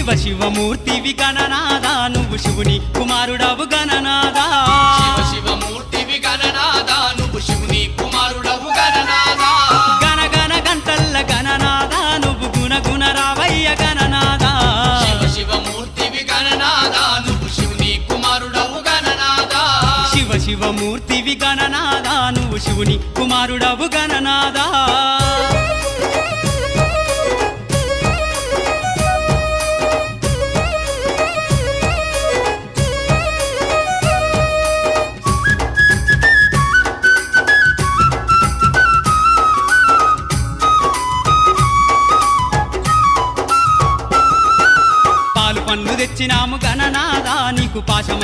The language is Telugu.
శివ శివమూర్తివి గణనాదా నువ్వు శివుని కుమారుడవు గణనాదా శివ శివమూర్తివి గణనాదా నువ్వు శివుని కుమారుడవు గణనాదా గణ గణ గంటల్ల గణనాదా నువ్వు గుణ గుణ రావయ్య గణనాదా శివ శివమూర్తివి గణనాదా నువ్వు శివుని కుమారుడవు గణనాదా శివ శివమూర్తివి గణనాదా నువ్వు శివుని కుమారుడవు గణనాదా పాలు పండ్లు తెచ్చినాము గణనాదా నీకు పాశమ